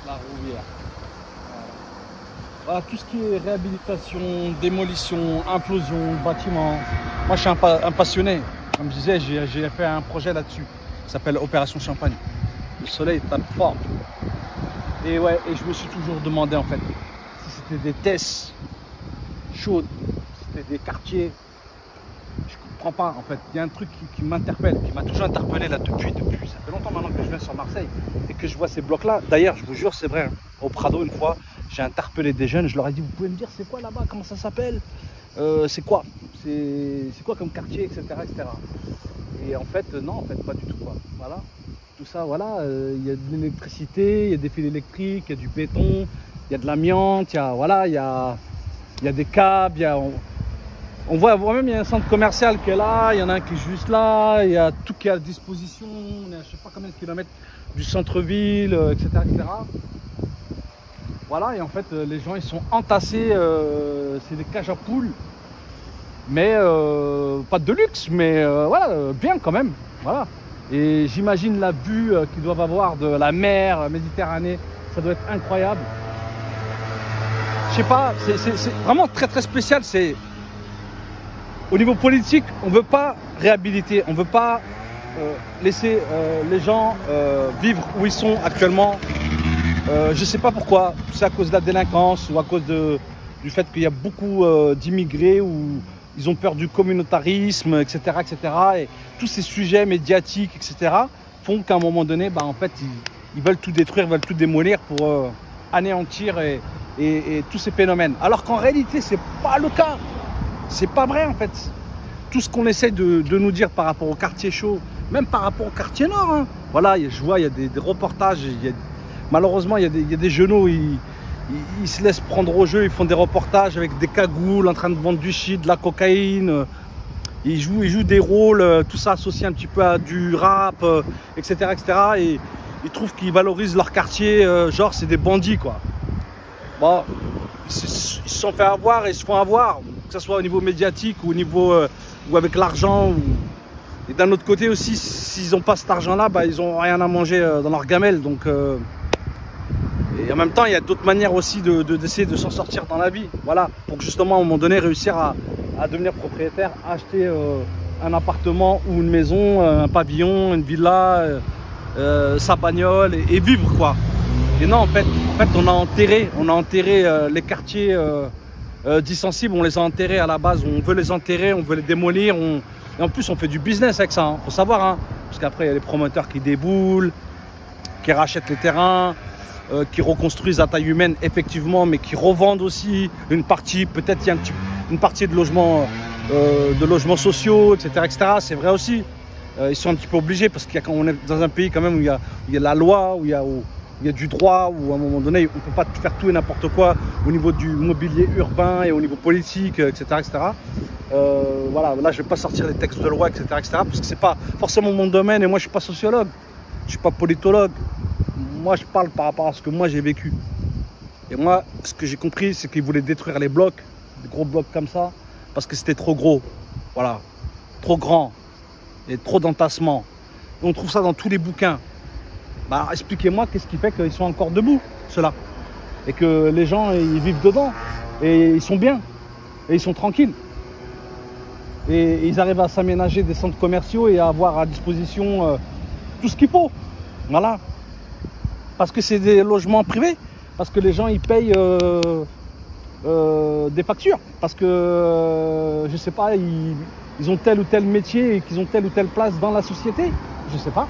La Rouvière. Voilà, tout ce qui est réhabilitation, démolition, implosion, bâtiment. Moi, je suis un passionné. Comme je disais, j'ai fait un projet là-dessus. Ça s'appelle Opération Champagne. Le soleil tape fort. Et ouais, et je me suis toujours demandé en fait si c'était des Tesses chaudes, si c'était des quartiers. Je comprends pas en fait. Il y a un truc qui m'interpelle, qui m'a toujours interpellé là depuis. Ça fait longtemps maintenant que je viens sur Marseille et que je vois ces blocs-là. D'ailleurs, je vous jure, c'est vrai. Hein, au Prado, une fois, j'ai interpellé des jeunes. Je leur ai dit, vous pouvez me dire c'est quoi là-bas, comment ça s'appelle, c'est quoi, c'est quoi comme quartier, etc., etc. Et en fait, non, en fait, pas du tout quoi. Voilà. Tout ça, voilà, il y a de l'électricité, il y a des fils électriques, il y a du béton, il y a de l'amiante, voilà, il y a des câbles, on voit même il y a un centre commercial qui est là, il y en a un qui est juste là, il y a tout qui est à disposition, on est à je sais pas combien de kilomètres du centre-ville, etc., etc. Voilà, et en fait, les gens ils sont entassés, c'est des cages à poules, mais pas de luxe, mais voilà, bien quand même, voilà. Et j'imagine la vue qu'ils doivent avoir de la mer Méditerranée, ça doit être incroyable. Je sais pas, c'est vraiment très très spécial. C'est au niveau politique, on veut pas réhabiliter, on veut pas laisser les gens vivre où ils sont actuellement. Je sais pas pourquoi, c'est à cause de la délinquance ou à cause du fait qu'il y a beaucoup d'immigrés ou ils ont peur du communautarisme, etc., etc. Et tous ces sujets médiatiques, etc., font qu'à un moment donné, bah, en fait, ils veulent tout détruire, veulent tout démolir pour anéantir et tous ces phénomènes. Alors qu'en réalité, c'est pas le cas. C'est pas vrai, en fait. Tout ce qu'on essaie de nous dire par rapport au quartier chaud, même par rapport au quartier nord, hein. Voilà, je vois, il y a des reportages. Malheureusement, il y a des genoux, ils se laissent prendre au jeu, ils font des reportages avec des cagoules en train de vendre du shit, de la cocaïne. Ils jouent des rôles, tout ça associé un petit peu à du rap, etc., etc. Et ils trouvent qu'ils valorisent leur quartier, genre c'est des bandits, quoi. Bon, ils se sont fait avoir et ils se font avoir, que ce soit au niveau médiatique ou au niveau ou avec l'argent. Et d'un autre côté aussi, s'ils n'ont pas cet argent-là, bah, ils n'ont rien à manger dans leur gamelle. Donc, et en même temps, il y a d'autres manières aussi d'essayer de s'en sortir dans la vie. Voilà, pour justement à un moment donné réussir à devenir propriétaire, acheter un appartement ou une maison, un pavillon, une villa, sa bagnole et vivre quoi. Et non, en fait on a enterré les quartiers dits sensibles, on les a enterrés à la base, on veut les enterrer, on veut les démolir, et en plus on fait du business avec ça, hein. Faut savoir, hein, parce qu'après il y a les promoteurs qui déboulent, qui rachètent les terrains, qui reconstruisent à taille humaine effectivement, mais qui revendent aussi une partie, peut-être il y a une partie de logements sociaux, etc., etc. C'est vrai aussi, ils sont un petit peu obligés parce qu'on est dans un pays quand même où il y a la loi, où il y a du droit, où à un moment donné on ne peut pas faire tout et n'importe quoi au niveau du mobilier urbain et au niveau politique, etc., etc. Voilà, là je ne vais pas sortir les textes de loi, etc., etc., parce que c'est pas forcément mon domaine et moi je suis pas sociologue, je suis pas politologue. Moi, je parle par rapport à ce que moi j'ai vécu. Et moi, ce que j'ai compris, c'est qu'ils voulaient détruire les blocs, des gros blocs comme ça, parce que c'était trop gros. Voilà, trop grand et trop d'entassement. On trouve ça dans tous les bouquins. Bah, expliquez-moi qu'est-ce qui fait qu'ils sont encore debout, ceux-là. Et que les gens, ils vivent dedans. Et ils sont bien. Et ils sont tranquilles. Et ils arrivent à s'aménager des centres commerciaux et à avoir à disposition tout ce qu'il faut. Voilà. Parce que c'est des logements privés, parce que les gens ils payent des factures, parce que je sais pas, ils ont tel ou tel métier et qu'ils ont telle ou telle place dans la société, je sais pas.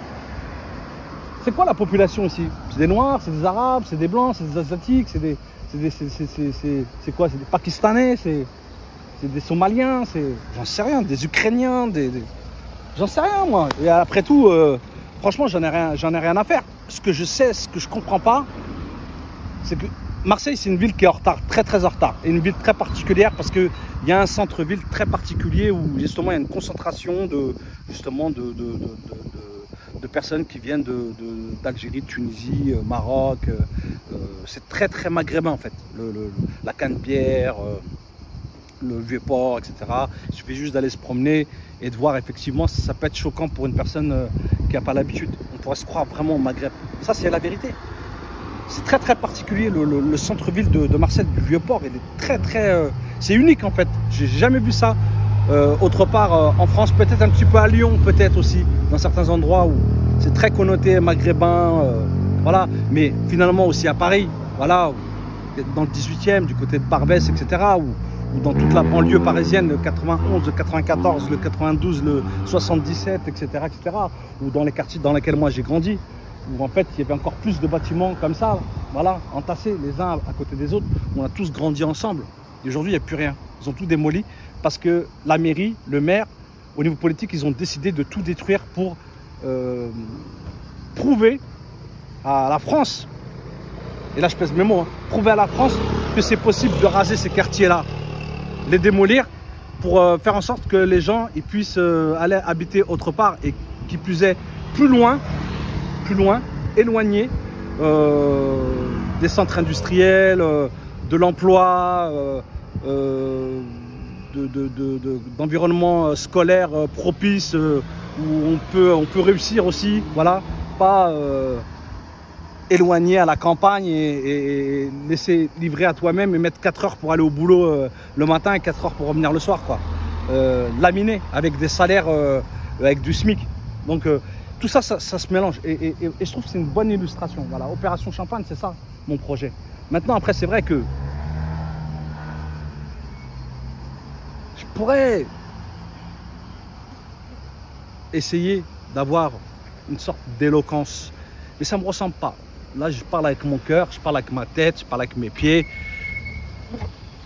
C'est quoi la population ici? C'est des Noirs, c'est des Arabes, c'est des Blancs, c'est des Asiatiques, c'est quoi? C'est des Pakistanais, c'est des Somaliens, j'en sais rien, des Ukrainiens, j'en sais rien moi. Et après tout, franchement, j'en ai rien à faire. Ce que je sais, ce que je comprends pas, c'est que Marseille, c'est une ville qui est en retard, très très en retard. Et une ville très particulière parce qu'il y a un centre-ville très particulier où justement il y a une concentration de personnes qui viennent d'Algérie, de Tunisie, Maroc. C'est très très maghrébin en fait. La Canebière, le Vieux-Port, etc. Il suffit juste d'aller se promener et de voir effectivement, ça peut être choquant pour une personne qui n'a pas l'habitude. On pourrait se croire vraiment au Maghreb. Ça, c'est la vérité. c'est très très particulier. Le centre-ville de Marseille, du Vieux-Port, il est très c'est unique en fait. J'ai jamais vu ça autre part en France, peut-être un petit peu à Lyon, peut-être aussi, dans certains endroits où c'est très connoté maghrébin, voilà. Mais finalement aussi à Paris, voilà, dans le 18e, du côté de Barbès, etc., ou dans toute la banlieue parisienne, le 91, le 94, le 92, le 77, etc., ou dans les quartiers dans lesquels moi j'ai grandi, où en fait il y avait encore plus de bâtiments comme ça, voilà, entassés les uns à côté des autres, où on a tous grandi ensemble. Et aujourd'hui, il n'y a plus rien. Ils ont tout démoli parce que la mairie, le maire, au niveau politique, ils ont décidé de tout détruire pour prouver à la France, et là je pèse mes mots, hein, prouver à la France que c'est possible de raser ces quartiers-là, les démolir pour faire en sorte que les gens ils puissent aller habiter autre part et qui plus est plus loin, éloigné des centres industriels, de l'emploi, d'environnement scolaire propice où on peut réussir aussi, voilà, pas éloigné à la campagne et laisser livrer à toi-même et mettre 4 heures pour aller au boulot le matin et 4 heures pour revenir le soir, quoi. Laminé avec des salaires avec du SMIC. Donc tout ça, ça se mélange et je trouve que c'est une bonne illustration. Voilà, Opération Champagne, c'est ça mon projet. Maintenant, après, c'est vrai que je pourrais essayer d'avoir une sorte d'éloquence, mais ça ne me ressemble pas. Là, je parle avec mon cœur, je parle avec ma tête, je parle avec mes pieds.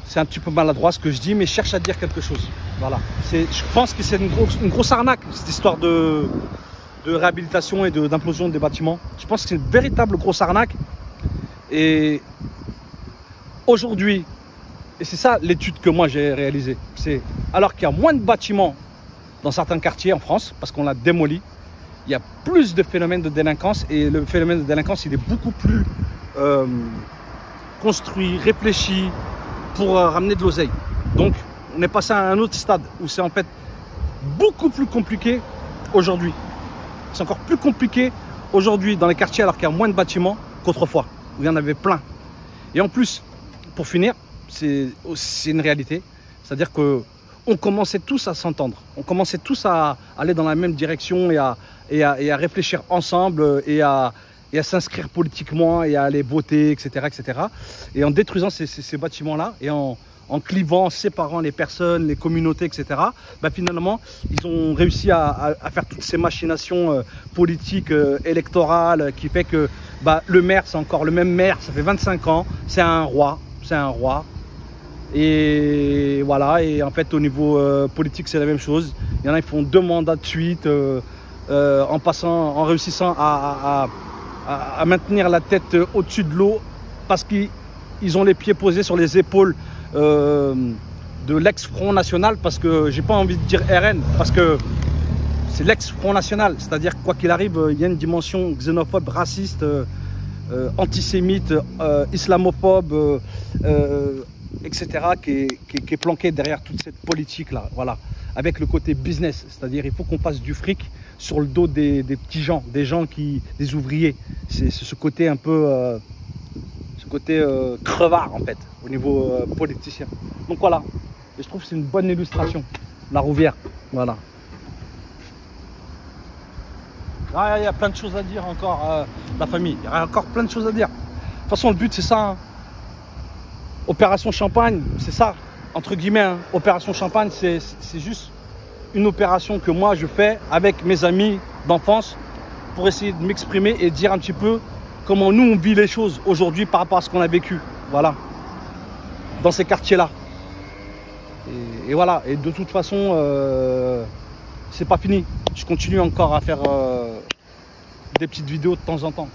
C'est un petit peu maladroit ce que je dis, mais je cherche à dire quelque chose. Voilà. Je pense que c'est une grosse arnaque, cette histoire de réhabilitation et d'implosion des bâtiments. Je pense que c'est une véritable grosse arnaque. Et aujourd'hui, et c'est ça l'étude que moi j'ai réalisée, c'est alors qu'il y a moins de bâtiments dans certains quartiers en France, parce qu'on l'a démoli, il y a plus de phénomènes de délinquance et le phénomène de délinquance il est beaucoup plus construit, réfléchi pour ramener de l'oseille. Donc on est passé à un autre stade où c'est en fait beaucoup plus compliqué aujourd'hui. C'est encore plus compliqué aujourd'hui dans les quartiers alors qu'il y a moins de bâtiments qu'autrefois, où il y en avait plein. Et en plus, pour finir, c'est une réalité, c'est-à-dire que on commençait tous à s'entendre, on commençait tous à aller dans la même direction et à réfléchir ensemble et à s'inscrire politiquement et à aller voter, etc. etc. Et en détruisant ces bâtiments-là et en clivant, en séparant les personnes, les communautés, etc., bah finalement, ils ont réussi à faire toutes ces machinations politiques, électorales, qui fait que bah, le maire, c'est encore le même maire, ça fait 25 ans, c'est un roi. Et voilà, et en fait au niveau politique c'est la même chose. Il y en a qui font 2 mandats de suite en réussissant à maintenir la tête au-dessus de l'eau parce qu'ils ont les pieds posés sur les épaules de l'ex-Front National, parce que j'ai pas envie de dire RN, parce que c'est l'ex-Front National, c'est-à-dire quoi qu'il arrive, il y a une dimension xénophobe, raciste, antisémite, islamophobe, etc., qui est planqué derrière toute cette politique-là, voilà, avec le côté business, c'est-à-dire il faut qu'on fasse du fric sur le dos des petits gens, des ouvriers. C'est ce côté un peu, crevard en fait, au niveau politicien. Donc voilà, et je trouve que c'est une bonne illustration, la Rouvière, voilà. Ah, il y a plein de choses à dire encore, la famille, il y a encore plein de choses à dire. De toute façon, le but c'est ça, hein. Opération Champagne, c'est ça, entre guillemets, hein. Opération Champagne, c'est juste une opération que moi je fais avec mes amis d'enfance pour essayer de m'exprimer et dire un petit peu comment nous on vit les choses aujourd'hui par rapport à ce qu'on a vécu, voilà, dans ces quartiers-là. Et voilà, et de toute façon, c'est pas fini. Je continue encore à faire des petites vidéos de temps en temps.